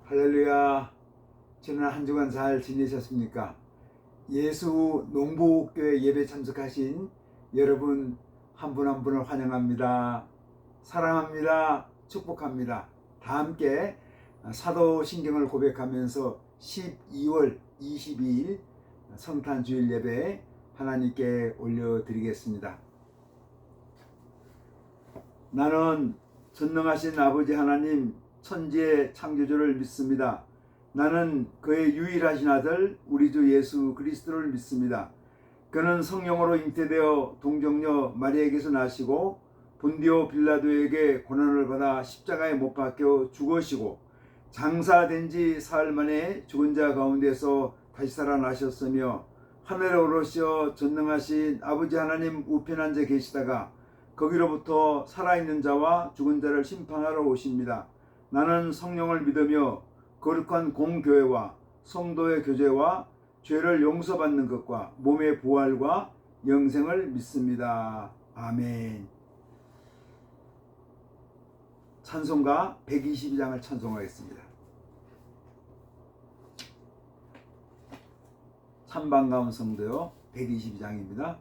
할렐루야. 지난 한 주간 잘 지내셨습니까? 예수 농부교회 예배 참석하신 여러분 한 분 한 분을 환영합니다. 사랑합니다. 축복합니다. 다 함께 사도신경을 고백하면서 12월 22일 성탄주일 예배 하나님께 올려드리겠습니다. 나는 전능하신 아버지 하나님 천지의 창조주를 믿습니다. 나는 그의 유일하신 아들 우리 주 예수 그리스도를 믿습니다. 그는 성령으로 잉태되어 동정녀 마리아에게서 나시고 본디오 빌라도에게 고난을 받아 십자가에 못 박혀 죽으시고 장사된 지 사흘 만에 죽은 자 가운데서 다시 살아나셨으며 하늘에 오르시어 전능하신 아버지 하나님 우편 앉아 계시다가 거기로부터 살아있는 자와 죽은 자를 심판하러 오십니다. 나는 성령을 믿으며 거룩한 공교회와 성도의 교제와 죄를 용서받는 것과 몸의 부활과 영생을 믿습니다. 아멘. 찬송가 122장을 찬송하겠습니다. 참 반가운 성도요 122장입니다.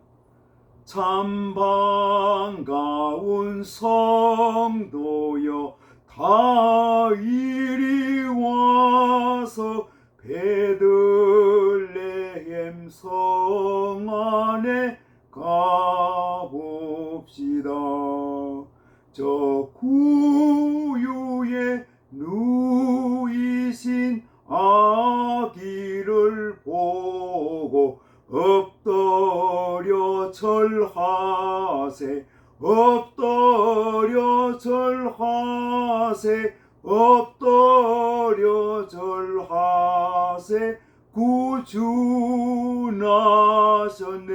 참 반가운 성도여 다 이리 와서 베들레헴 성 안에 가봅시다. 저 구유에 누이신 아기를 보고 엎드려 절하세 엎드려 절하세 엎드려 절하세 구주 나셨네.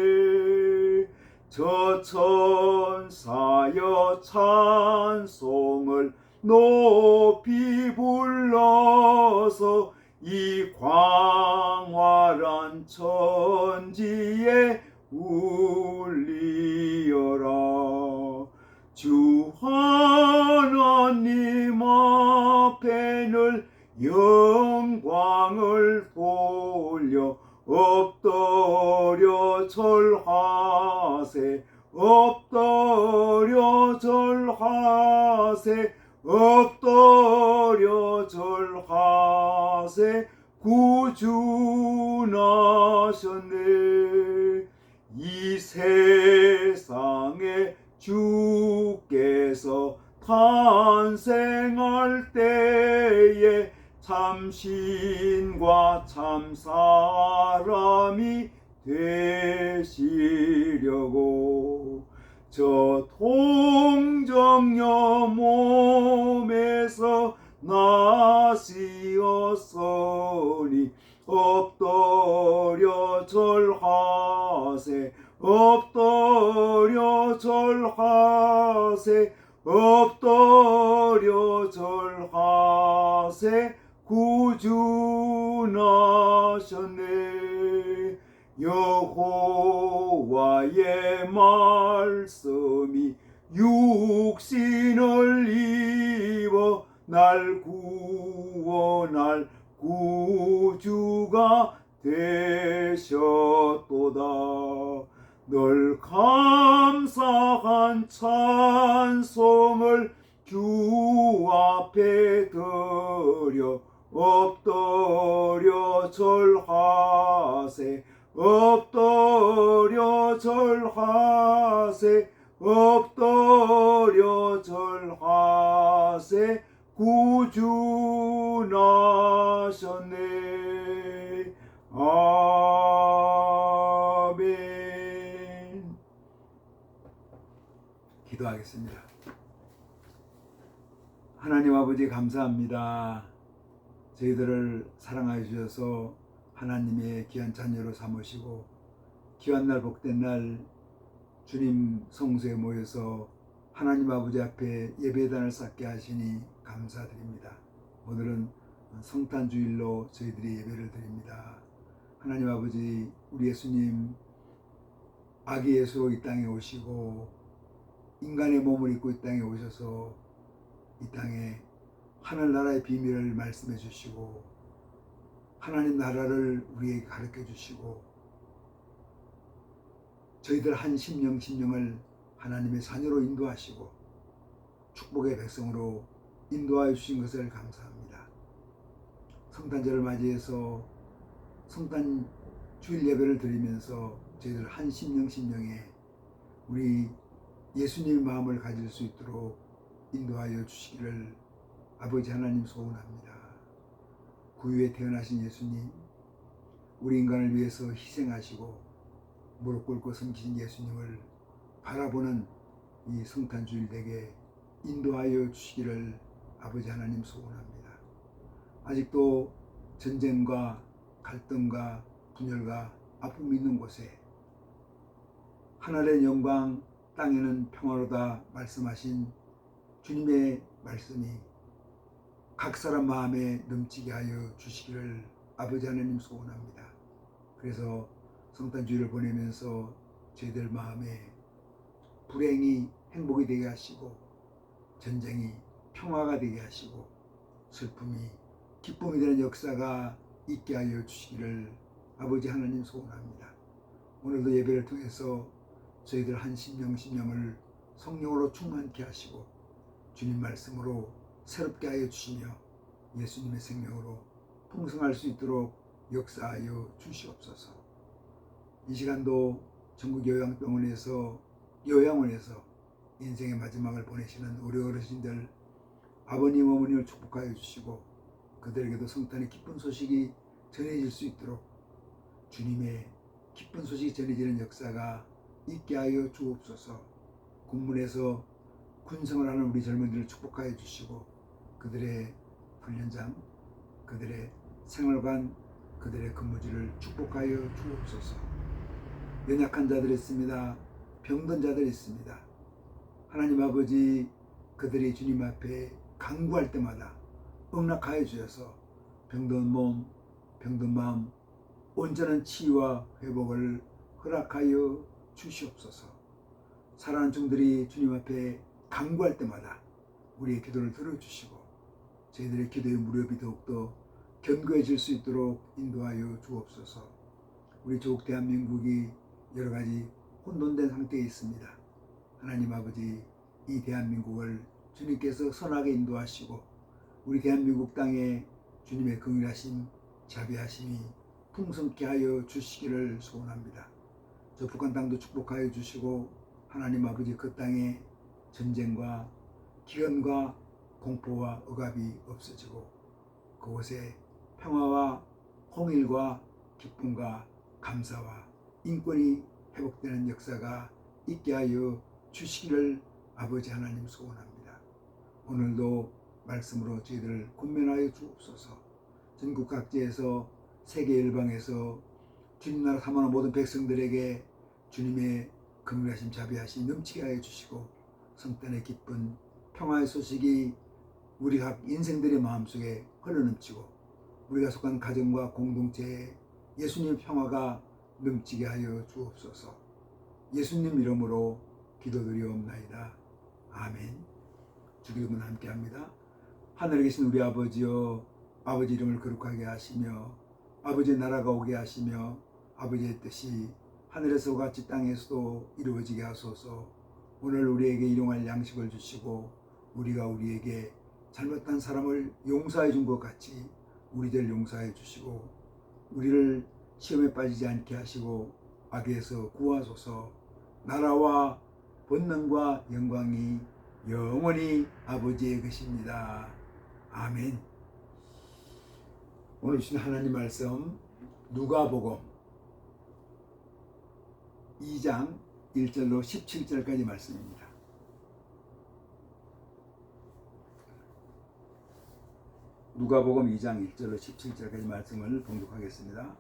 저 천사여 찬송을 높이 불러서 이 광활한 천지에 울리어라. 주 하나님 앞에는 영광을 돌려 엎드려 절하세 엎드려 절하세 엎드려 절하세 구주 나셨네. 이 세상에 주께서 탄생할 때에 참신과 참사람이 되시려고 저 동정녀 몸에서 나시었으니 엎드려 절하세 엎드려 절하세 엎드려 절하세 구주 나셨네. 여호와의 말씀이 육신을 입어 날 구원할 구주가 되셨도다. 늘 감사한 찬송을 주 앞에 드려 엎드려 절하세 엎드려 절하세 엎드려 절하세 구주 나셨네. 아멘. 기도하겠습니다. 하나님 아버지 감사합니다. 저희들을 사랑하여 주셔서 하나님의 귀한 자녀로 삼으시고 귀한 날 복된 날 주님 성소에 모여서 하나님 아버지 앞에 예배단을 쌓게 하시니 감사드립니다. 오늘은 성탄주일로 저희들이 예배를 드립니다. 하나님 아버지 우리 예수님 아기 예수로 이 땅에 오시고 인간의 몸을 입고 이 땅에 오셔서 이 땅에 하늘나라의 비밀을 말씀해 주시고 하나님 나라를 우리에게 가르쳐 주시고 저희들 한 심령 심령을 하나님의 자녀로 인도하시고 축복의 백성으로 인도하여 주신 것을 감사합니다. 성탄절을 맞이해서 성탄 주일 예배를 드리면서 저희들 한 심령 심령에 우리 예수님의 마음을 가질 수 있도록 인도하여 주시기를 아버지 하나님 소원합니다. 구유에 태어나신 예수님, 우리 인간을 위해서 희생하시고 무릎 꿇고 섬기신 예수님을 바라보는 이 성탄 주일 되게 인도하여 주시기를 아버지 하나님 소원합니다. 아직도 전쟁과 갈등과 분열과 아픔이 있는 곳에 하늘의 영광 땅에는 평화로다 말씀하신 주님의 말씀이 각 사람 마음에 넘치게 하여 주시기를 아버지 하나님 소원합니다. 그래서 성탄 주일을 보내면서 저희들 마음에 불행이 행복이 되게 하시고 전쟁이 평화가 되게 하시고 슬픔이 기쁨이 되는 역사가 있게 하여 주시기를 아버지 하나님 소원합니다. 오늘도 예배를 통해서 저희들 한 심령 심령을 성령으로 충만케 하시고 주님 말씀으로 새롭게 하여 주시며 예수님의 생명으로 풍성할 수 있도록 역사하여 주시옵소서. 이 시간도 전국 요양원에서 인생의 마지막을 보내시는 우리 어르신들 아버님 어머님을 축복하여 주시고 그들에게도 성탄의 기쁜 소식이 전해질 수 있도록 주님의 기쁜 소식이 전해지는 역사가 있게 하여 주옵소서. 군문에서 군생을 하는 우리 젊은이들을 축복하여 주시고 그들의 훈련장, 그들의 생활관, 그들의 근무지를 축복하여 주옵소서. 연약한 자들이 있습니다. 병든 자들이 있습니다. 하나님 아버지 그들이 주님 앞에 간구할 때마다 응낙하여 주셔서 병든 몸, 병든 마음 온전한 치유와 회복을 허락하여 주시옵소서. 사랑하는 종들이 주님 앞에 간구할 때마다 우리의 기도를 들어주시고 저희들의 기도의 무렵이 더욱더 견고해질 수 있도록 인도하여 주옵소서. 우리 조국 대한민국이 여러 가지 혼돈된 상태에 있습니다. 하나님 아버지 이 대한민국을 주님께서 선하게 인도하시고 우리 대한민국 땅에 주님의 긍휼하심 자비하심이 풍성케 하여 주시기를 소원합니다. 저 북한 땅도 축복하여 주시고 하나님 아버지 그 땅에 전쟁과 기근과 공포와 억압이 없어지고 그곳에 평화와 통일과 기쁨과 감사와 인권이 회복되는 역사가 있게 하여 주시기를 아버지 하나님 소원합니다. 오늘도 말씀으로 저희들을 권면하여 주옵소서. 전국 각지에서 세계 일방에서 주님 나라 사모하는 모든 백성들에게 주님의 긍휼하심 자비하심 넘치게 하여 주시고 성탄의 기쁜 평화의 소식이 우리 각 인생들의 마음속에 흘러넘치고 우리가 속한 가정과 공동체에 예수님의 평화가 넘치게 하여 주옵소서. 예수님 이름으로 기도드리옵나이다. 아멘. 주기도문 함께합니다. 하늘에 계신 우리 아버지여, 아버지 이름을 거룩하게 하시며 아버지의 나라가 오게 하시며 아버지의 뜻이 하늘에서 같이 땅에서도 이루어지게 하소서. 오늘 우리에게 일용할 양식을 주시고 우리가 우리에게 잘못한 사람을 용서해 준 것 같이 우리들 용서해 주시고 우리를 시험에 빠지지 않게 하시고 악에서 구하소서. 나라와 권능과 영광이 영원히 아버지의 것입니다. 아멘. 오늘 주신 하나님 말씀 누가복음 2장 1절로 17절까지 말씀입니다. 누가복음 2장 1절로 17절까지 말씀을 봉독하겠습니다.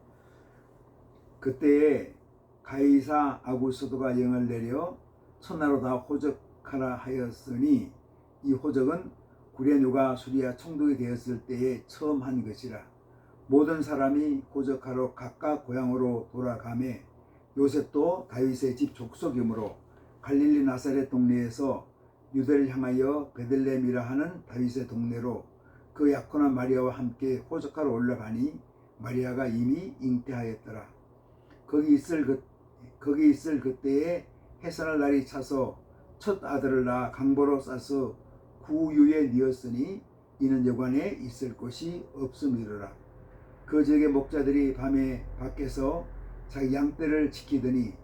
그때에 가이사 아구스도가 영을 내려 천하로 다 호적하라 하였으니 이 호적은 구레누가 수리아 총독이 되었을 때에 처음 한 것이라. 모든 사람이 호적하러 각각 고향으로 돌아가매 요셉도 다윗의 집 족속이므로 갈릴리 나사렛 동네에서 유대를 향하여 베들레헴이라 하는 다윗의 동네로 그 약혼한 마리아와 함께 호적하러 올라가니 마리아가 이미 잉태하였더라. 거기 있을 그때에 해산할 날이 차서 첫 아들을 낳아 강보로 싸서 구유에 뉘었으니 이는 여관에 있을 곳이 없음이로라. 그 지역의 목자들이 밤에 밖에서 자기 양떼를 지키더니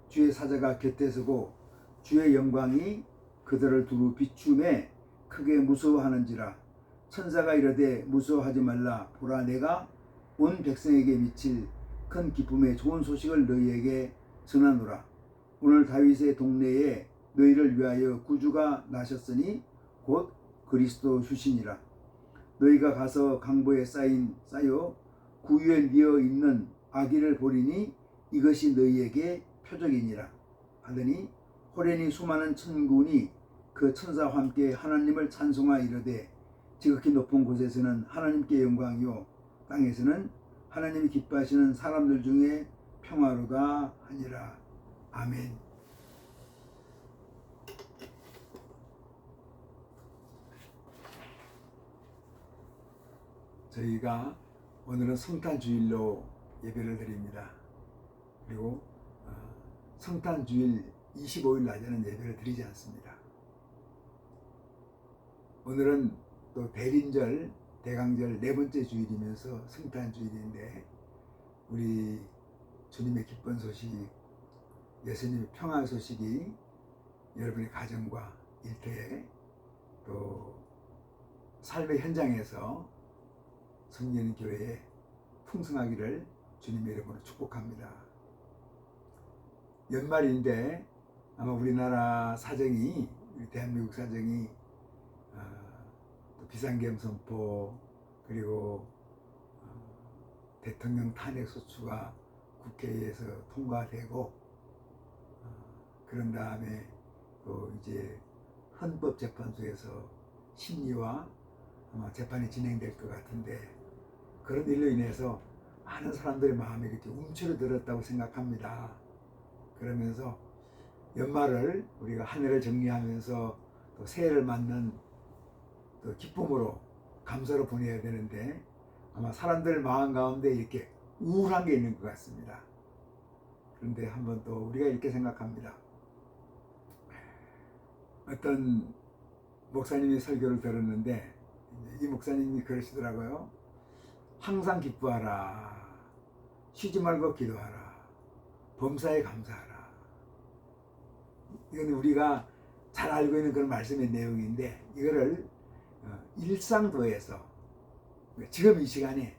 주의 사자가 곁에 서고 주의 영광이 그들을 두루 비추매 크게 무서워하는지라. 천사가 이르되 무서워하지 말라. 보라, 내가 온 백성에게 미칠 큰 기쁨의 좋은 소식을 너희에게 전하노라. 오늘 다윗의 동네에 너희를 위하여 구주가 나셨으니 곧 그리스도 주시니라. 너희가 가서 강보에 쌓여 구유에 뉘어 있는 아기를 보리니 이것이 너희에게 표적이니라 하더니 호련히 수많은 천군이 그 천사와 함께 하나님을 찬송하여 이르되 지극히 높은 곳에서는 하나님께 영광이요 땅에서는 하나님이 기뻐하시는 사람들 중에 평화로다 하니라. 아멘. 저희가 오늘은 성탄주일로 예배를 드립니다. 그리고 성탄주일 25일 낮에는 예배를 드리지 않습니다. 오늘은 또 대림절, 대강절 네 번째 주일이면서 성탄주일인데 우리 주님의 기쁜 소식, 예수님의 평화 소식이 여러분의 가정과 일터에 또 삶의 현장에서 섬기는 교회에 풍성하기를 주님의 이름으로 축복합니다. 연말인데 아마 우리나라 사정이, 우리 대한민국 사정이 또 비상계엄 선포 그리고 대통령 탄핵 소추가 국회에서 통과되고 그런 다음에 또 이제 헌법재판소에서 심리와 아마 재판이 진행될 것 같은데 그런 일로 인해서 많은 사람들의 마음이 이렇게 움츠러들었다고 생각합니다. 그러면서 연말을 우리가 한 해를 정리하면서 또 새해를 맞는 또 기쁨으로 감사로 보내야 되는데 아마 사람들 마음 가운데 이렇게 우울한 게 있는 것 같습니다. 그런데 한번 또 우리가 이렇게 생각합니다. 어떤 목사님이 설교를 들었는데 이 목사님이 그러시더라고요. 항상 기뻐하라. 쉬지 말고 기도하라. 범사에 감사하라. 이건 우리가 잘 알고 있는 그런 말씀의 내용인데 이거를 일상도에서 지금 이 시간에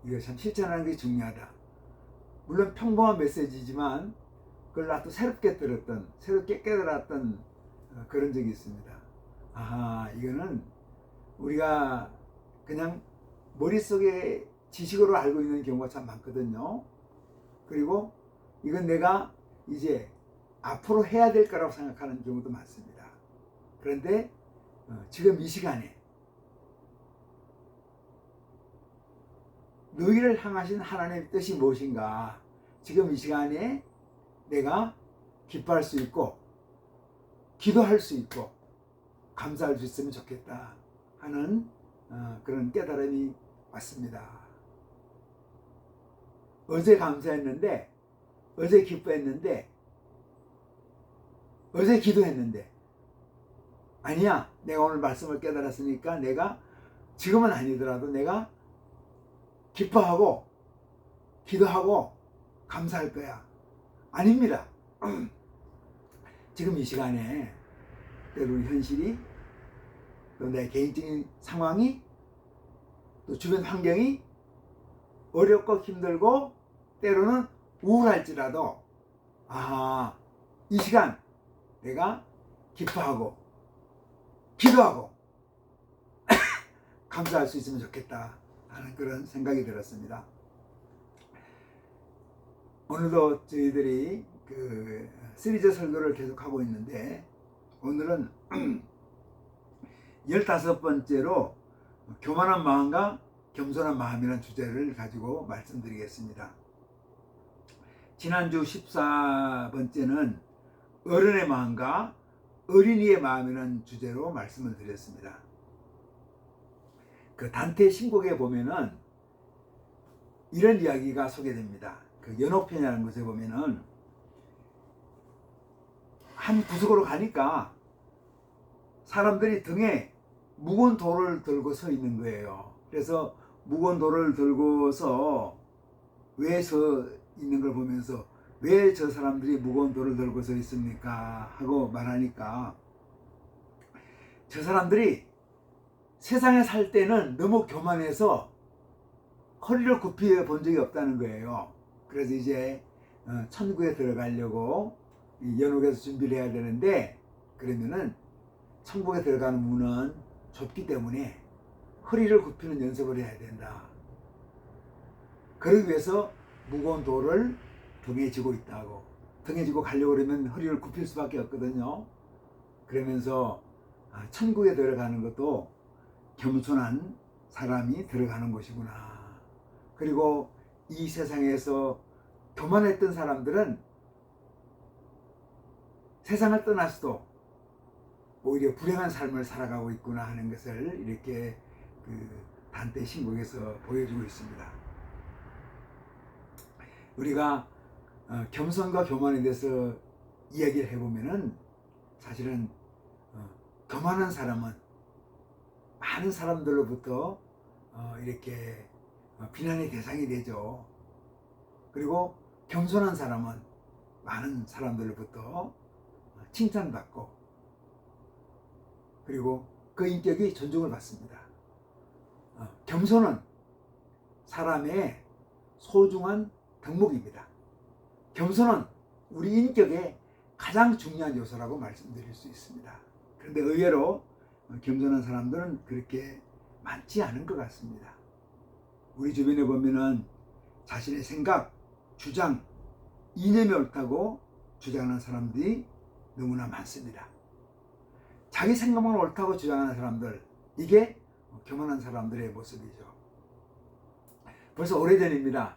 이거 참 실천하는 게 중요하다. 물론 평범한 메시지지만 그걸 나도 새롭게 들었던, 새롭게 깨달았던 그런 적이 있습니다. 아하, 이거는 우리가 그냥 머릿속에 지식으로 알고 있는 경우가 참 많거든요. 그리고 이건 내가 이제 앞으로 해야 될 거라고 생각하는 경우도 많습니다. 그런데 지금 이 시간에 너희를 향하신 하나님의 뜻이 무엇인가, 지금 이 시간에 내가 기뻐할 수 있고 기도할 수 있고 감사할 수 있으면 좋겠다 하는 그런 깨달음이 왔습니다. 어제 감사했는데, 어제 기뻐했는데, 어제 기도했는데, 아니야, 내가 오늘 말씀을 깨달았으니까 내가 지금은 아니더라도 내가 기뻐하고 기도하고 감사할 거야. 아닙니다. 지금 이 시간에 우리 현실이 또 내 개인적인 상황이 또 주변 환경이 어렵고 힘들고 때로는 우울할지라도 이 시간 내가 기뻐하고 기도하고 감사할 수 있으면 좋겠다 하는 그런 생각이 들었습니다. 오늘도 저희들이 그 시리즈 설교를 계속하고 있는데 오늘은 15번째로 교만한 마음과 겸손한 마음이라는 주제를 가지고 말씀드리겠습니다. 지난주 14번째는 어른의 마음과 어린이의 마음이라는 주제로 말씀을 드렸습니다. 그 단테 신곡에 보면은 이런 이야기가 소개됩니다. 그 연옥편이라는 곳에 보면은 한 구석으로 가니까 사람들이 등에 무거운 돌을 들고 서 있는 거예요. 그래서 무거운 돌을 들고서 왜 서 있는 걸 보면서 왜 저 사람들이 무거운 돌을 들고 서 있습니까? 하고 말하니까 저 사람들이 세상에 살 때는 너무 교만해서 허리를 굽혀 본 적이 없다는 거예요. 그래서 이제 천국에 들어가려고 연옥에서 준비를 해야 되는데, 그러면은 천국에 들어가는 문은 좁기 때문에 허리를 굽히는 연습을 해야 된다. 그러기 위해서 무거운 돌을 등에 지고 있다고. 등에 지고 가려고 그러면 허리를 굽힐 수밖에 없거든요. 그러면서 천국에 들어가는 것도 겸손한 사람이 들어가는 곳이구나. 그리고 이 세상에서 교만했던 사람들은 세상을 떠나서도 오히려 불행한 삶을 살아가고 있구나 하는 것을 이렇게 그 단테 신곡에서 보여주고 있습니다. 우리가 겸손과 교만에 대해서 이야기를 해보면은 사실은 교만한 사람은 많은 사람들로부터 이렇게 비난의 대상이 되죠. 그리고 겸손한 사람은 많은 사람들로부터 칭찬받고, 그리고 그 인격이 존중을 받습니다. 겸손은 사람의 소중한 덕목입니다. 겸손은 우리 인격의 가장 중요한 요소라고 말씀드릴 수 있습니다. 그런데 의외로 겸손한 사람들은 그렇게 많지 않은 것 같습니다. 우리 주변에 보면은 자신의 생각, 주장, 이념이 옳다고 주장하는 사람들이 너무나 많습니다. 자기 생각만 옳다고 주장하는 사람들, 이게 교만한 사람들의 모습이죠. 벌써 오래전입니다.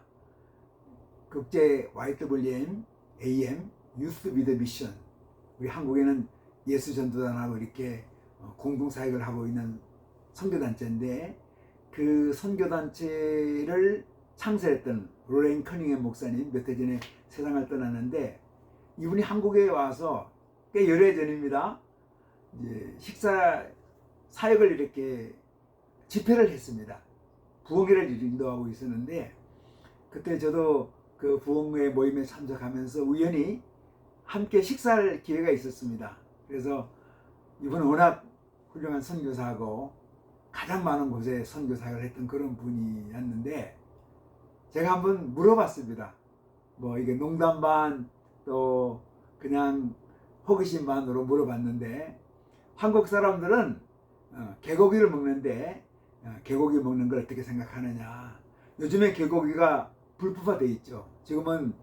국제 YWM, AM, 유스 위드 미션, 우리 한국에는 예수 전도단하고 이렇게 공동사역을 하고 있는 선교단체인데, 그 선교단체를 창설했던 로렌 커닝햄 목사님 몇 해 전에 세상을 떠났는데, 이분이 한국에 와서 꽤 열애 전입니다. 이제 식사 사역을 이렇게 집회를 했습니다. 부흥회를 인도하고 있었는데, 그때 저도 그 부흥회 모임에 참석하면서 우연히 함께 식사할 기회가 있었습니다. 그래서 이분은 워낙 훌륭한 선교사하고 가장 많은 곳에 선교사역을 했던 그런 분이었는데, 제가 한번 물어봤습니다. 뭐 이게 농담 반 또 그냥 호기심 반으로 물어봤는데, 한국 사람들은 개고기를 먹는데 개고기 먹는 걸 어떻게 생각하느냐. 요즘에 개고기가 불법화되어 있죠. 지금은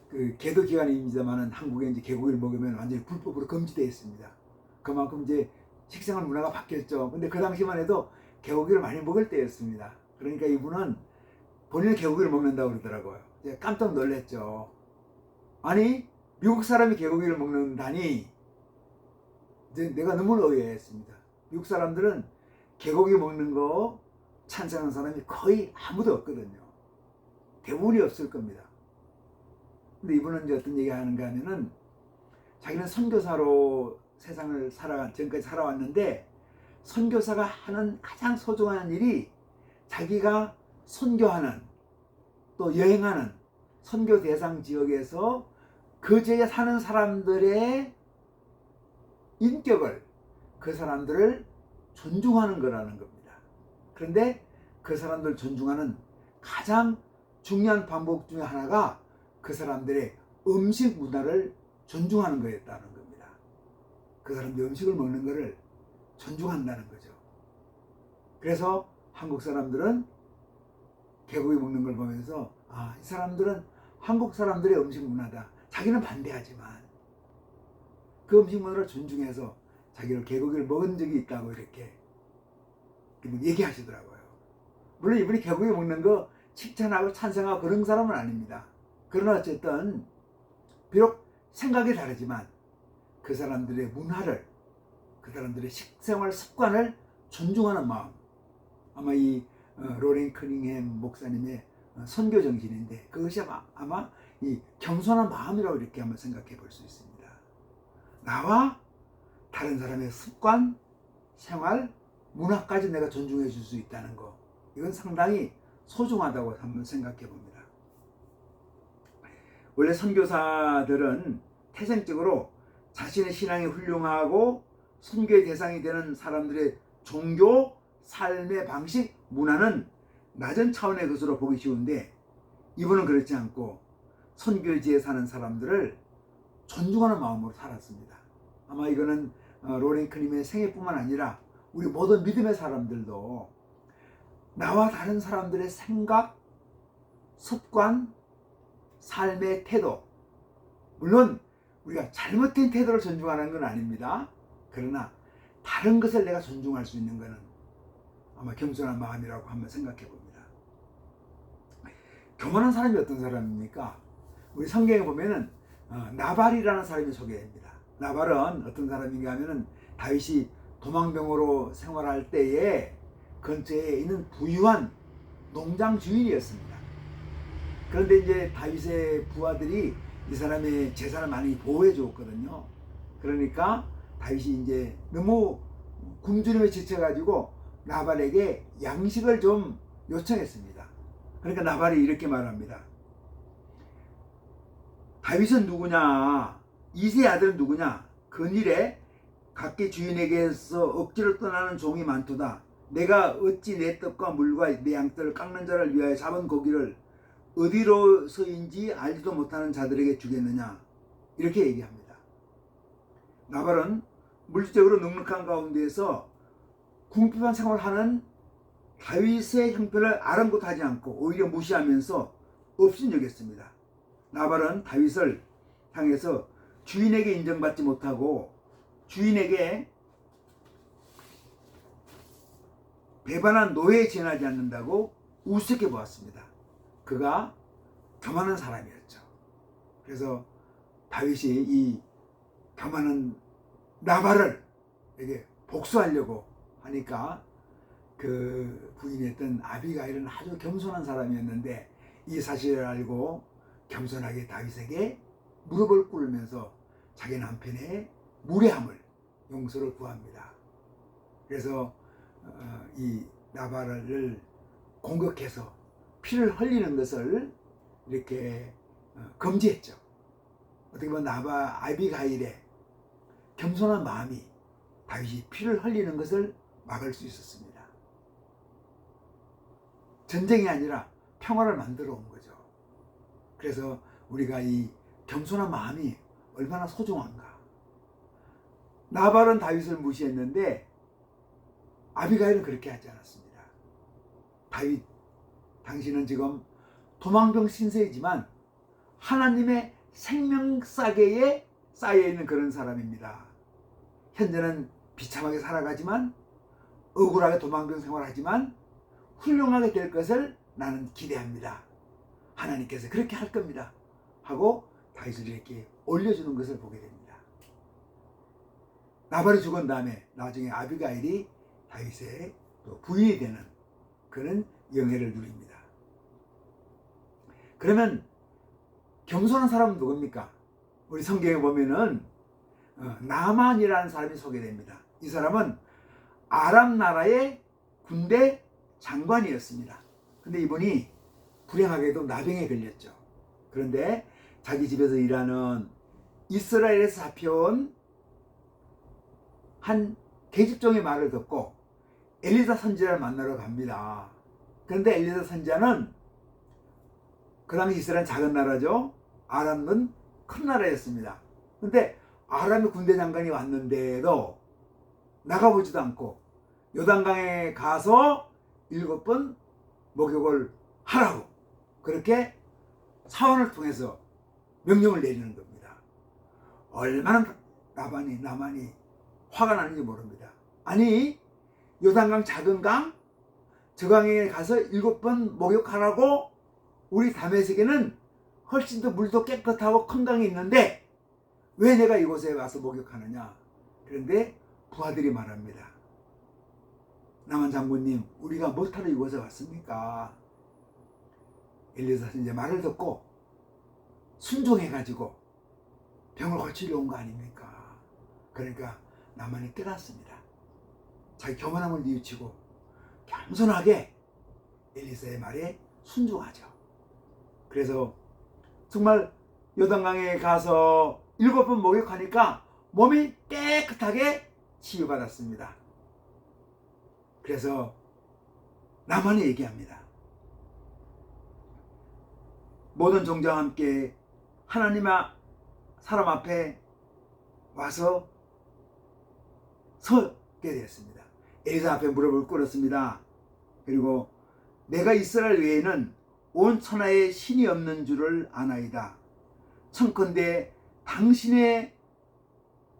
그 개도 기간입니다만은 한국에 이제 개고기를 먹으면 완전히 불법으로 금지되어 있습니다. 그만큼 이제 식생활 문화가 바뀌었죠. 근데 그 당시만 해도 개고기를 많이 먹을 때였습니다. 그러니까 이분은 본인은 개고기를 먹는다고 그러더라고요. 제가 깜짝 놀랐죠. 아니, 미국 사람이 개고기를 먹는다니. 내가 너무 의아했습니다. 미국 사람들은 개고기 먹는 거 찬성하는 사람이 거의 아무도 없거든요. 대부분이 없을 겁니다. 근데 이분은 이제 어떤 얘기 하는가 하면은, 자기는 선교사로 세상을 지금까지 살아왔는데, 선교사가 하는 가장 소중한 일이 자기가 선교하는, 또 여행하는 선교 대상 지역에서 그 지역에 사는 사람들의 인격을, 그 사람들을 존중하는 거라는 겁니다. 그런데 그 사람들 존중하는 가장 중요한 방법 중에 하나가 그 사람들의 음식 문화를 존중하는 거였다는 겁니다. 그 사람들이 음식을 먹는 것을 존중한다는 거죠. 그래서 한국 사람들은 개고기 먹는 걸 보면서, 이 사람들은 한국 사람들의 음식 문화다. 자기는 반대하지만 그 음식 문화를 존중해서 자기를 개고기를 먹은 적이 있다고 이렇게 얘기하시더라고요. 물론 이분이 개고기 먹는 거 칭찬하고 찬성하고 그런 사람은 아닙니다. 그러나 어쨌든 비록 생각이 다르지만 그 사람들의 문화를, 그 사람들의 식생활 습관을 존중하는 마음, 아마 이 로렌 커닝햄 목사님의 선교 정신인데, 그것이 아마 이 겸손한 마음이라고 이렇게 한번 생각해 볼 수 있습니다. 나와 다른 사람의 습관, 생활, 문화까지 내가 존중해 줄 수 있다는 거, 이건 상당히 소중하다고 한번 생각해 봅니다. 원래 선교사들은 태생적으로 자신의 신앙이 훌륭하고 선교의 대상이 되는 사람들의 종교, 삶의 방식, 문화는 낮은 차원의 것으로 보기 쉬운데, 이분은 그렇지 않고 선교지에 사는 사람들을 존중하는 마음으로 살았습니다. 아마 이거는 로렌 커닝의 생애뿐만 아니라 우리 모든 믿음의 사람들도 나와 다른 사람들의 생각, 습관, 삶의 태도, 물론 우리가 잘못된 태도를 존중하는 건 아닙니다. 그러나 다른 것을 내가 존중할 수 있는 것은 아마 겸손한 마음이라고 한번 생각해 봅니다. 교만한 사람이 어떤 사람입니까? 우리 성경에 보면은 나발이라는 사람이 소개됩니다. 나발은 어떤 사람인가 하면은 다윗이 도망병으로 생활할 때에 근처에 있는 부유한 농장 주인이었습니다. 그런데 이제 다윗의 부하들이 이 사람의 재산을 많이 보호해 줬거든요. 그러니까 다윗이 이제 너무 굶주림에 지쳐가지고 나발에게 양식을 좀 요청했습니다. 그러니까 나발이 이렇게 말합니다. 다윗은 누구냐? 이새의 아들은 누구냐? 근일에 각기 주인에게서 억지로 떠나는 종이 많도다. 내가 어찌 내 떡과 물과 내 양떼를 깎는 자를 위하여 잡은 고기를 어디로서인지 알지도 못하는 자들에게 주겠느냐? 이렇게 얘기합니다. 나발은 물질적으로 넉넉한 가운데에서 궁핍한 생활하는 다윗의 형편을 아랑곳하지 않고 오히려 무시하면서 업신여겼습니다. 나발은 다윗을 향해서 주인에게 인정받지 못하고 주인에게 배반한 노예에 지원하지 않는다고 우습게 보았습니다. 그가 교만한 사람이었죠. 그래서 다윗이 이 교만한 나발을 에게 복수하려고 하니까 그 부인이었던 아비가일은 아주 겸손한 사람이었는데, 이 사실을 알고 겸손하게 다윗에게 무릎을 꿇으면서 자기 남편의 무례함을, 용서를 구합니다. 그래서 이 나발을 공격해서 피를 흘리는 것을 이렇게 금지했죠. 어떻게 보면 아비가일의 겸손한 마음이 다윗이 피를 흘리는 것을 막을 수 있었습니다. 전쟁이 아니라 평화를 만들어 온 거죠. 그래서 우리가 이 겸손한 마음이 얼마나 소중한가. 나발은 다윗을 무시했는데 아비가일은 그렇게 하지 않았습니다. 다윗, 당신은 지금 도망병 신세이지만 하나님의 생명싸개에 쌓여있는 그런 사람입니다. 현재는 비참하게 살아가지만, 억울하게 도망병 생활하지만 훌륭하게 될 것을 나는 기대합니다. 하나님께서 그렇게 할 겁니다. 하고 다윗을 이렇게 올려주는 것을 보게 됩니다. 나발이 죽은 다음에 나중에 아비가일이 다윗의 부인이 되는 그런 영예를 누립니다. 그러면 겸손한 사람은 누굽니까? 우리 성경에 보면은 나만이라는 사람이 소개됩니다. 이 사람은 아람 나라의 군대 장관이었습니다. 근데 이분이 불행하게도 나병에 걸렸죠. 그런데 자기 집에서 일하는 이스라엘에서 잡혀온 한 계집종의 말을 듣고 엘리사 선지자를 만나러 갑니다. 그런데 엘리사 선지자는 그 당시 이스라엘은 작은 나라죠. 아람은 큰 나라였습니다. 그런데 아람의 군대 장관이 왔는데도 나가보지도 않고 요단강에 가서 7번 목욕을 하라고 그렇게 사원을 통해서 명령을 내리는 겁니다. 얼마나 나만이 화가 나는지 모릅니다. 아니, 요단강 작은 강, 저 강에 가서 7번 목욕하라고? 우리 다메섹에는 훨씬 더 물도 깨끗하고 큰 강이 있는데 왜 내가 이곳에 와서 목욕하느냐? 그런데 부하들이 말합니다. 나만 장군님, 우리가 뭐하러 이곳에 왔습니까? 엘리사 이제 말을 듣고 순종해가지고 병을 고치려 온 거 아닙니까? 그러니까 나만이 깨닫습니다. 자기 교만함을 뉘우치고 겸손하게 엘리사의 말에 순종하죠. 그래서 정말 요단강에 가서 7번 목욕하니까 몸이 깨끗하게 치유받았습니다. 그래서 나만이 얘기합니다. 모든 종자와 함께 하나님의 사람 앞에 와서 서게 되었습니다. 엘리사 앞에 무릎을 꿇었습니다. 그리고 내가 이스라엘 외에는 온 천하에 신이 없는 줄을 아나이다. 청컨대 당신의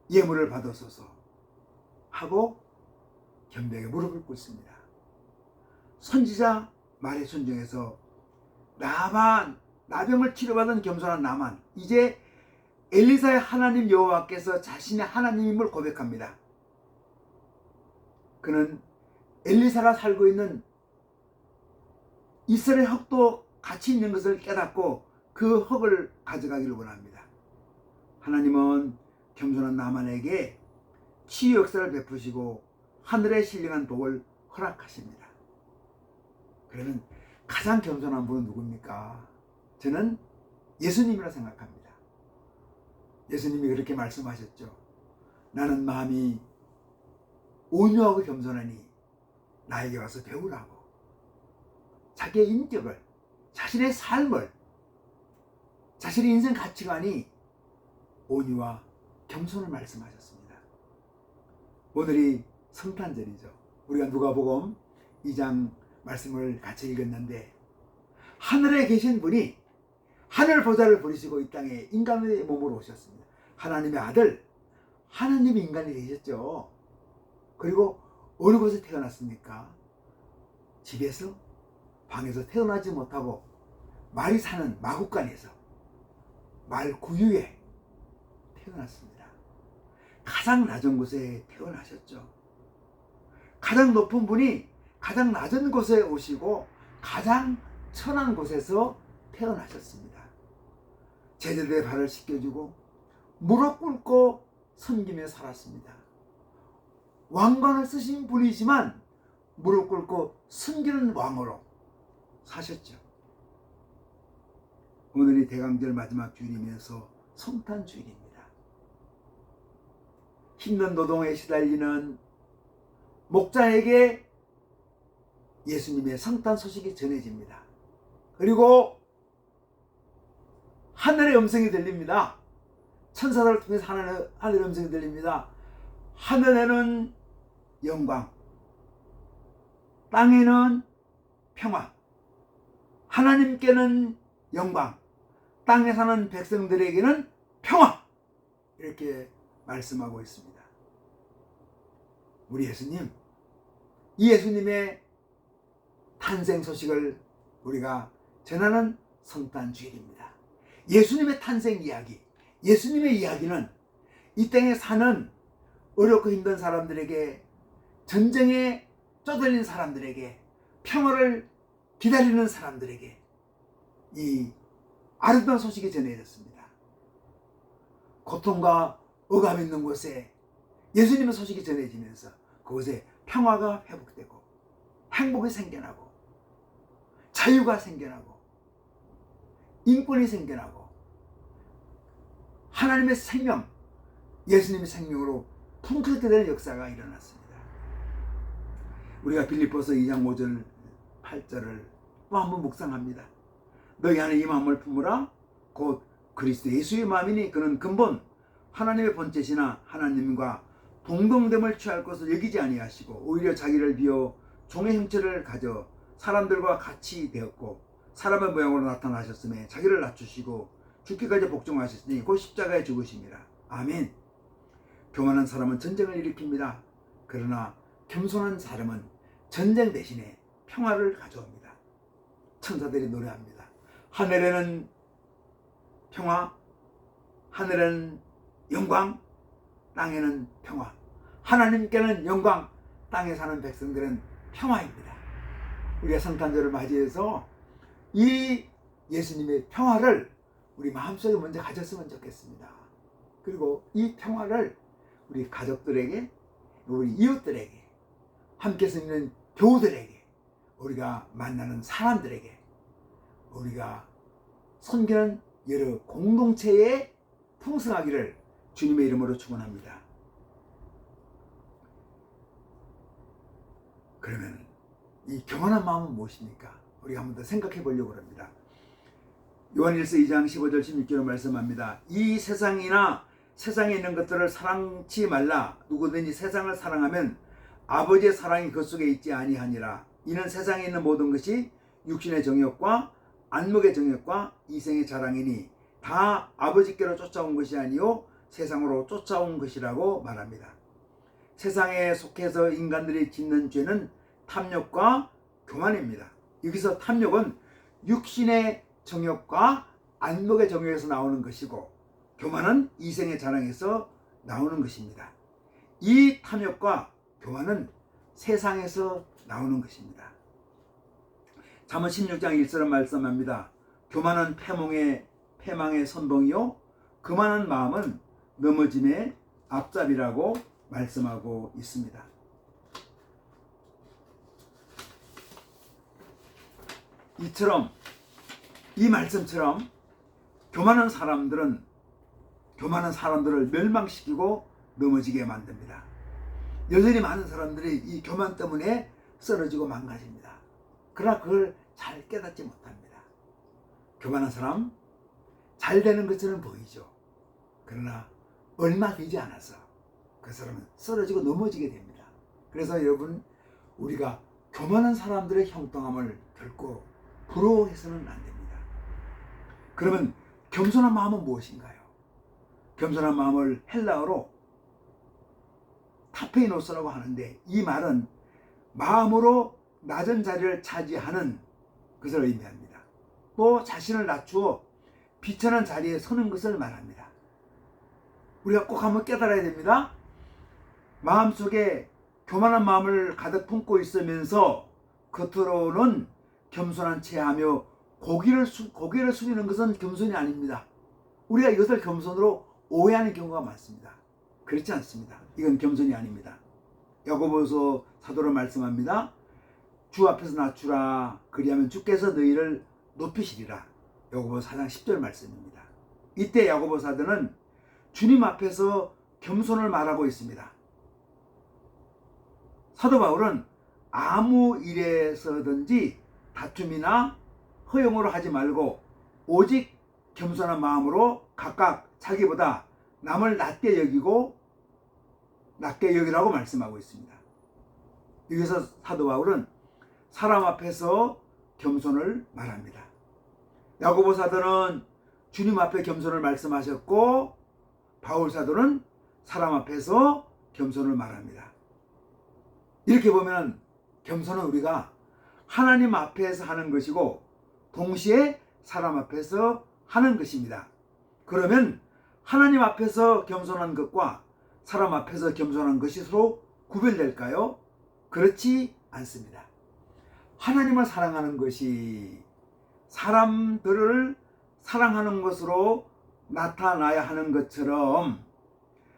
예물을 받으소서 하고 겸비하게 무릎을 꿇습니다. 선지자 말에 순종해서 나병을 치료받은 겸손한 나만, 이제 엘리사의 하나님 여호와께서 자신의 하나님임을 고백합니다. 그는 엘리사가 살고 있는 이스라엘 흙도 같이 있는 것을 깨닫고 그 흙을 가져가기를 원합니다. 하나님은 겸손한 나만에게 치유 역사를 베푸시고 하늘의 신령한 복을 허락하십니다. 그러면 가장 겸손한 분은 누굽니까? 저는 예수님이라 생각합니다. 예수님이 그렇게 말씀하셨죠. 나는 마음이 온유하고 겸손하니 나에게 와서 배우라고. 자기의 인격을, 자신의 삶을, 자신의 인생 가치관이 온유와 겸손을 말씀하셨습니다. 오늘이 성탄절이죠. 우리가 누가복음 2장 말씀을 같이 읽었는데, 하늘에 계신 분이 하늘 보좌를 부리시고 이 땅에 인간의 몸으로 오셨습니다. 하나님의 아들, 하나님이 인간이 되셨죠. 그리고 어느 곳에 태어났습니까? 집에서, 방에서 태어나지 못하고 말이 사는 마구간에서, 말 구유에 태어났습니다. 가장 낮은 곳에 태어나셨죠. 가장 높은 분이 가장 낮은 곳에 오시고 가장 천한 곳에서 태어나셨습니다. 제자들의 발을 씻겨주고 무릎 꿇고 섬기며 살았습니다. 왕관을 쓰신 분이지만 무릎 꿇고 섬기는 왕으로 사셨죠. 오늘이 대강절 마지막 주일이면서 성탄 주일입니다. 힘든 노동에 시달리는 목자에게 예수님의 성탄 소식이 전해집니다. 그리고 하늘의 음성이 들립니다. 천사들을 통해서 하늘의 음성이 들립니다. 하늘에는 영광, 땅에는 평화. 하나님께는 영광, 땅에 사는 백성들에게는 평화. 이렇게 말씀하고 있습니다. 우리 예수님, 이 예수님의 탄생 소식을 우리가 전하는 성탄 주일입니다. 예수님의 탄생 이야기, 예수님의 이야기는 이 땅에 사는 어렵고 힘든 사람들에게, 전쟁에 쪼들린 사람들에게, 평화를 기다리는 사람들에게 이 아름다운 소식이 전해졌습니다. 고통과 억압 있는 곳에 예수님의 소식이 전해지면서 그곳에 평화가 회복되고 행복이 생겨나고 자유가 생겨나고 인권이 생겨나고 하나님의 생명, 예수님의 생명으로 풍성하게 되는 역사가 일어났습니다. 우리가 빌립보서 2장 5절 8절을 또 한번 묵상합니다. 너희 안에 이 마음을 품으라. 곧 그리스도 예수의 마음이니 그는 근본 하나님의 본체시나 하나님과 동등됨을 취할 것을 여기지 아니하시고 오히려 자기를 비워 종의 형체를 가져 사람들과 같이 되었고 사람의 모양으로 나타나셨음에 자기를 낮추시고 죽기까지 복종하셨으니 곧 십자가에 죽으심이라. 아멘. 교만한 사람은 전쟁을 일으킵니다. 그러나 겸손한 사람은 전쟁 대신에 평화를 가져옵니다. 천사들이 노래합니다. 하늘에는 평화, 하늘에는 영광, 땅에는 평화. 하나님께는 영광, 땅에 사는 백성들은 평화입니다. 우리가 성탄절을 맞이해서 이 예수님의 평화를 우리 마음속에 먼저 가졌으면 좋겠습니다. 그리고 이 평화를 우리 가족들에게, 우리 이웃들에게, 함께 섬기는 교우들에게, 우리가 만나는 사람들에게, 우리가 섬기는 여러 공동체에 풍성하기를 주님의 이름으로 축원합니다. 그러면 이 교만한 마음은 무엇입니까? 우리가 한번 더 생각해 보려고 합니다. 요한일서 2장 15절 16절로 말씀합니다. 이 세상이나 세상에 있는 것들을 사랑치 말라. 누구든지 세상을 사랑하면 아버지의 사랑이 그 속에 있지 아니하니라. 이는 세상에 있는 모든 것이 육신의 정욕과 안목의 정욕과 이생의 자랑이니 다 아버지께로 쫓아온 것이 아니요 세상으로 쫓아온 것이라고 말합니다. 세상에 속해서 인간들이 짓는 죄는 탐욕과 교만입니다. 여기서 탐욕은 육신의 정욕과 안목의 정욕에서 나오는 것이고, 교만은 이생의 자랑에서 나오는 것입니다. 이 탐욕과 교만은 세상에서 나오는 것입니다. 잠언 16장 1절은 말씀합니다. 교만은 패망의 선봉이요 교만한 마음은 넘어짐의 앞잡이라고 말씀하고 있습니다. 이 말씀처럼 교만한 사람들을 멸망시키고 넘어지게 만듭니다. 여전히 많은 사람들이 이 교만 때문에 쓰러지고 망가집니다. 그러나 그걸 잘 깨닫지 못합니다. 교만한 사람 잘 되는 것처럼 보이죠. 그러나 얼마 되지 않아서 그 사람은 쓰러지고 넘어지게 됩니다. 그래서 여러분, 우리가 교만한 사람들의 형통함을 결코 부러워해서는 안 됩니다. 그러면 겸손한 마음은 무엇인가요? 겸손한 마음을 헬라어로 타페이노스라고 하는데, 이 말은 마음으로 낮은 자리를 차지하는 것을 의미합니다. 또 자신을 낮추어 비천한 자리에 서는 것을 말합니다. 우리가 꼭 한번 깨달아야 됩니다. 마음속에 교만한 마음을 가득 품고 있으면서 겉으로는 겸손한 체하며 고개를 숙이는 것은 겸손이 아닙니다. 우리가 이것을 겸손으로 오해하는 경우가 많습니다. 그렇지 않습니다. 이건 겸손이 아닙니다. 야고보서 사도로 말씀합니다. 주 앞에서 낮추라. 그리하면 주께서 너희를 높이시리라. 야고보서 4장 10절 말씀입니다. 이때 야고보 사도는 주님 앞에서 겸손을 말하고 있습니다. 사도 바울은 아무 일에서든지 다툼이나 허용으로 하지 말고 오직 겸손한 마음으로 각각 자기보다 남을 낮게 여기라고 말씀하고 있습니다. 여기서 사도 바울은 사람 앞에서 겸손을 말합니다. 야고보 사도는 주님 앞에 겸손을 말씀하셨고, 바울 사도는 사람 앞에서 겸손을 말합니다. 이렇게 보면 겸손은 우리가 하나님 앞에서 하는 것이고 동시에 사람 앞에서 하는 것입니다. 그러면 하나님 앞에서 겸손한 것과 사람 앞에서 겸손한 것이 서로 구별될까요? 그렇지 않습니다. 하나님을 사랑하는 것이 사람들을 사랑하는 것으로 나타나야 하는 것처럼,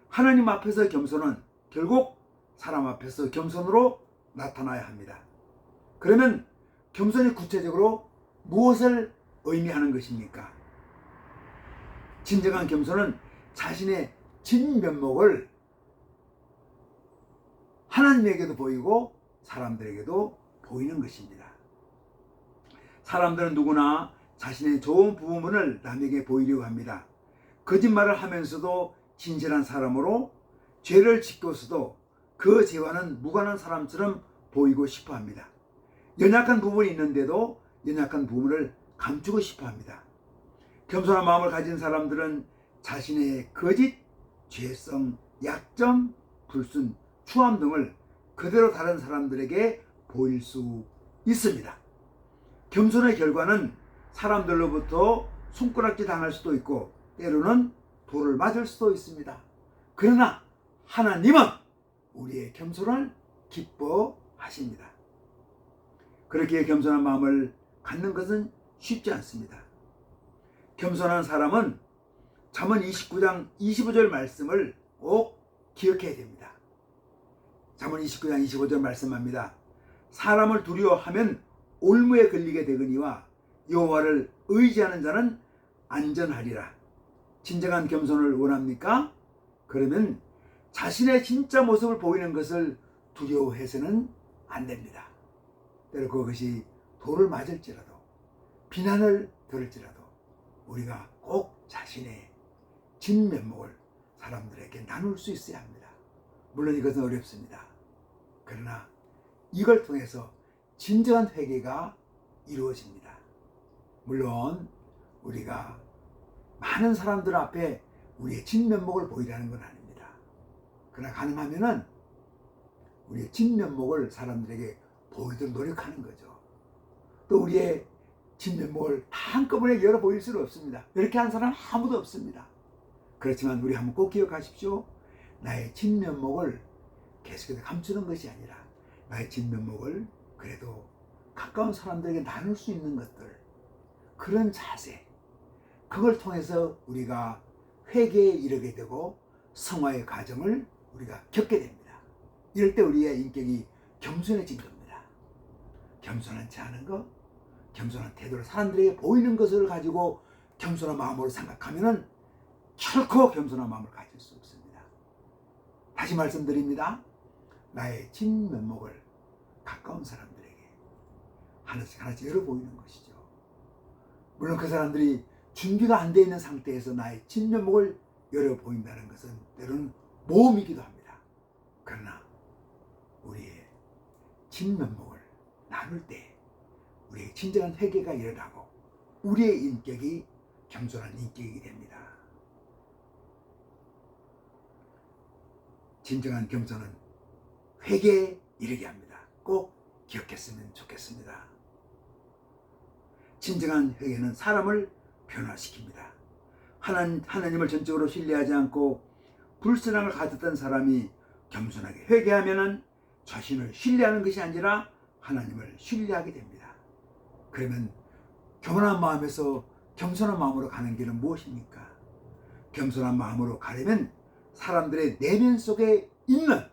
하나님 앞에서 겸손은 결국 사람 앞에서 겸손으로 나타나야 합니다. 그러면 겸손이 구체적으로 무엇을 의미하는 것입니까? 진정한 겸손은 자신의 진면목을 하나님에게도 보이고 사람들에게도 보이는 것입니다. 사람들은 누구나 자신의 좋은 부분을 남에게 보이려고 합니다. 거짓말을 하면서도 진실한 사람으로, 죄를 짓고서도 그 죄와는 무관한 사람처럼 보이고 싶어 합니다. 연약한 부분이 있는데도 연약한 부분을 감추고 싶어 합니다. 겸손한 마음을 가진 사람들은 자신의 거짓, 죄성, 약점, 불순, 추함 등을 그대로 다른 사람들에게 보일 수 있습니다. 겸손의 결과는 사람들로부터 손가락질 당할 수도 있고 때로는 돌을 맞을 수도 있습니다. 그러나 하나님은 우리의 겸손을 기뻐하십니다. 그렇게 겸손한 마음을 갖는 것은 쉽지 않습니다. 겸손한 사람은 잠언 29장 25절 말씀을 꼭 기억해야 됩니다. 잠언 29장 25절 말씀합니다. 사람을 두려워하면 올무에 걸리게 되거니와 여호와를 의지하는 자는 안전하리라. 진정한 겸손을 원합니까? 그러면 자신의 진짜 모습을 보이는 것을 두려워해서는 안 됩니다. 때로 그것이 돌을 맞을지라도 비난을 들을지라도 우리가 꼭 자신의 진면목을 사람들에게 나눌 수 있어야 합니다. 물론 이것은 어렵습니다. 그러나 이걸 통해서 진정한 회개가 이루어집니다. 물론 우리가 많은 사람들 앞에 우리의 진면목을 보이라는 건 아닙니다. 그러나 가능하면은 우리의 진면목을 사람들에게 보이도록 노력하는 거죠. 또 우리의 진면목을 다 한꺼번에 열어 보일 수는 없습니다. 이렇게 하는 사람은 아무도 없습니다. 그렇지만 우리 한번 꼭 기억하십시오. 나의 진면목을 계속해서 감추는 것이 아니라 나의 진면목을 그래도 가까운 사람들에게 나눌 수 있는 것들, 그런 자세, 그걸 통해서 우리가 회개에 이르게 되고 성화의 과정을 우리가 겪게 됩니다. 이럴 때 우리의 인격이 겸손해진 겁니다. 겸손하지 않은 것, 겸손한 태도로 사람들에게 보이는 것을 가지고 겸손한 마음으로 생각하면은 결코 겸손한 마음을 가질 수 없습니다. 다시 말씀드립니다. 나의 진면목을 가까운 사람들에게 하나씩 하나씩 열어 보이는 것이죠. 물론 그 사람들이 준비가 안 돼 있는 상태에서 나의 진면목을 열어 보인다는 것은 때로는 모험이기도 합니다. 그러나 우리의 진면목을 나눌 때 우리의 진정한 회개가 일어나고 우리의 인격이 겸손한 인격이 됩니다. 진정한 겸손은 회개에 이르게 합니다. 꼭 기억했으면 좋겠습니다. 진정한 회개는 사람을 변화시킵니다. 하나님을 전적으로 신뢰하지 않고 불신앙을 가졌던 사람이 겸손하게 회개하면은 자신을 신뢰하는 것이 아니라 하나님을 신뢰하게 됩니다. 그러면 교만한 마음에서 겸손한 마음으로 가는 길은 무엇입니까? 겸손한 마음으로 가려면 사람들의 내면 속에 있는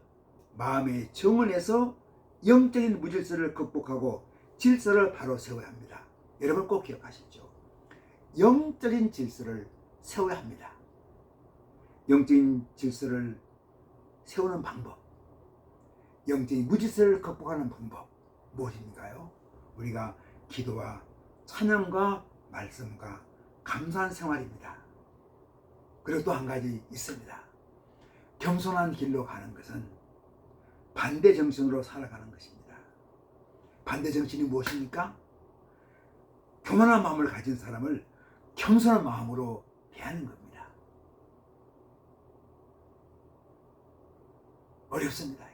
마음의 정원에서 영적인 무질서를 극복하고 질서를 바로 세워야 합니다. 여러분 꼭 기억하십시오. 영적인 질서를 세워야 합니다. 영적인 질서를 세우는 방법, 영적인 무질서를 극복하는 방법 무엇인가요? 우리가 기도와 찬양과 말씀과 감사한 생활입니다. 그리고 또 한 가지 있습니다. 겸손한 길로 가는 것은 반대 정신으로 살아가는 것입니다. 반대 정신이 무엇입니까? 교만한 마음을 가진 사람을 겸손한 마음으로 대하는 겁니다. 어렵습니다.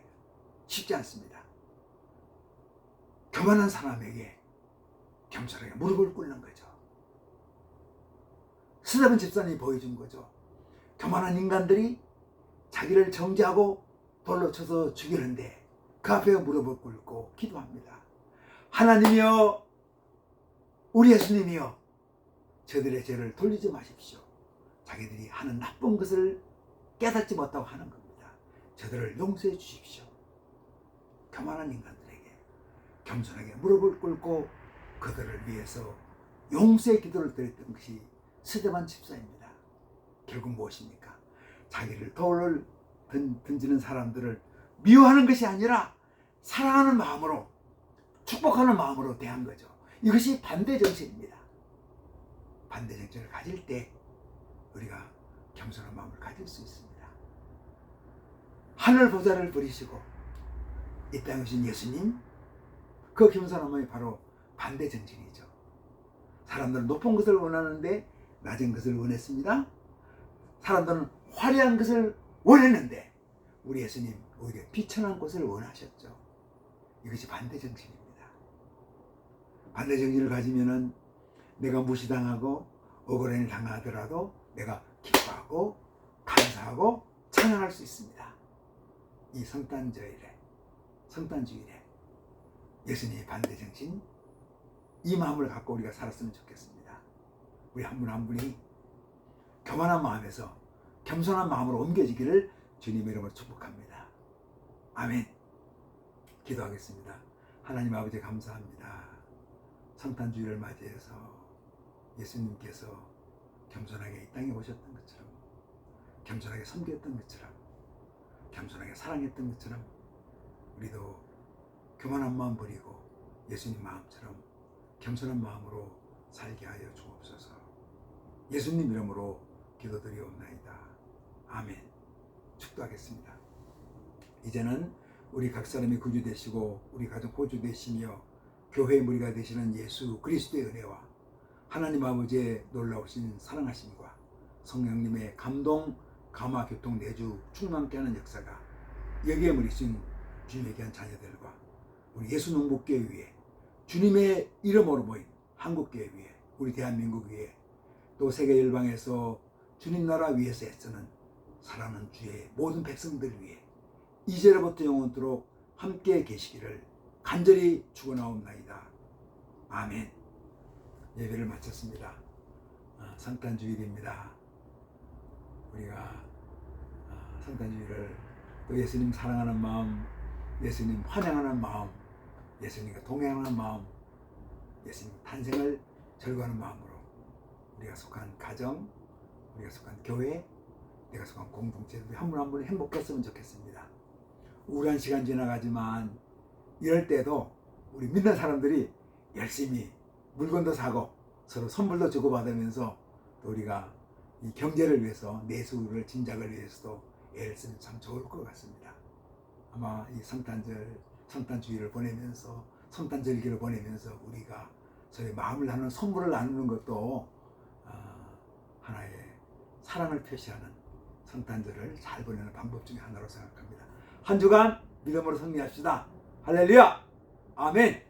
쉽지 않습니다. 교만한 사람에게 겸손하게 무릎을 꿇는 거죠. 스데반 집사님이 보여준 거죠. 교만한 인간들이 자기를 정죄하고 돌로 쳐서 죽이는데 그 앞에 무릎을 꿇고 기도합니다. 하나님이여, 우리 예수님이여, 저들의 죄를 돌리지 마십시오. 자기들이 하는 나쁜 것을 깨닫지 못하고 하는 겁니다. 저들을 용서해 주십시오. 교만한 인간들에게 겸손하게 무릎을 꿇고 그들을 위해서 용서의 기도를 드렸던 것이 스데반 집사입니다. 결국 무엇입니까? 자기를 돌을 던지는 사람들을 미워하는 것이 아니라 사랑하는 마음으로, 축복하는 마음으로 대한 거죠. 이것이 반대 정신입니다. 반대 정신을 가질 때 우리가 겸손한 마음을 가질 수 있습니다. 하늘 보좌를 버리시고 이 땅에 오신 예수님, 그 겸손한 마음이 바로 반대 정신이죠. 사람들은 높은 것을 원하는데 낮은 것을 원했습니다. 사람들은 화려한 것을 원했는데 우리 예수님 오히려 비천한 것을 원하셨죠. 이것이 반대 정신입니다. 반대 정신을 가지면은 내가 무시당하고 억울함을 당하더라도 내가 기뻐하고 감사하고 찬양할 수 있습니다. 이 성탄주일에 예수님의 반대 정신, 이 마음을 갖고 우리가 살았으면 좋겠습니다. 우리 한 분 한 분이 교만한 마음에서 겸손한 마음으로 옮겨지기를 주님의 이름으로 축복합니다. 아멘. 기도하겠습니다. 하나님 아버지 감사합니다. 성탄주의를 맞이해서 예수님께서 겸손하게 이 땅에 오셨던 것처럼, 겸손하게 섬겼던 것처럼, 겸손하게 사랑했던 것처럼 우리도 교만한 마음 버리고 예수님 마음처럼 겸손한 마음으로 살게 하여 주옵소서. 예수님 이름으로 기도드리옵나이다. 아멘. 축도하겠습니다. 이제는 우리 각 사람이 구주 되시고 우리 가족 보주 되시며 교회의 무리가 되시는 예수 그리스도의 은혜와 하나님 아버지의 놀라우신 사랑하심과 성령님의 감동, 감화, 교통, 내주 충만케 하는 역사가 여기에 무리신 주님의 귀한 자녀들과 우리 예수농복교회 위에 주님의 이름으로 모인 한국교회 위에 우리 대한민국 위에 또 세계 열방에서 주님 나라 위에서 애쓰는 사랑하는 주의 모든 백성들 위에 이제로부터 영원토록 함께 계시기를 간절히 축원하옵나이다. 아멘. 예배를 마쳤습니다. 성탄주일입니다. 우리가 성탄주일을 또 예수님 사랑하는 마음, 예수님 환영하는 마음, 예수님과 동행하는 마음, 예수님 탄생을 절거하는 마음으로 우리가 속한 가정, 우리가 속한 교회, 내가 속한 공동체 한 분 한 분이 행복했으면 좋겠습니다. 우울한 시간 지나가지만 이럴 때도 우리 믿는 사람들이 열심히 물건도 사고 서로 선물도 주고받으면서 또 우리가 이 경제를 위해서 내수를 진작을 위해서도 애를 쓰면 참 좋을 것 같습니다. 아마 이 성탄주의를 보내면서 성탄절기를 보내면서 우리가 서로의 마음을 나누는 선물을 나누는 것도 하나의 사랑을 표시하는 성탄절을 잘 보내는 방법 중에 하나로 생각합니다. 한 주간 믿음으로 승리합시다. 할렐루야! 아멘!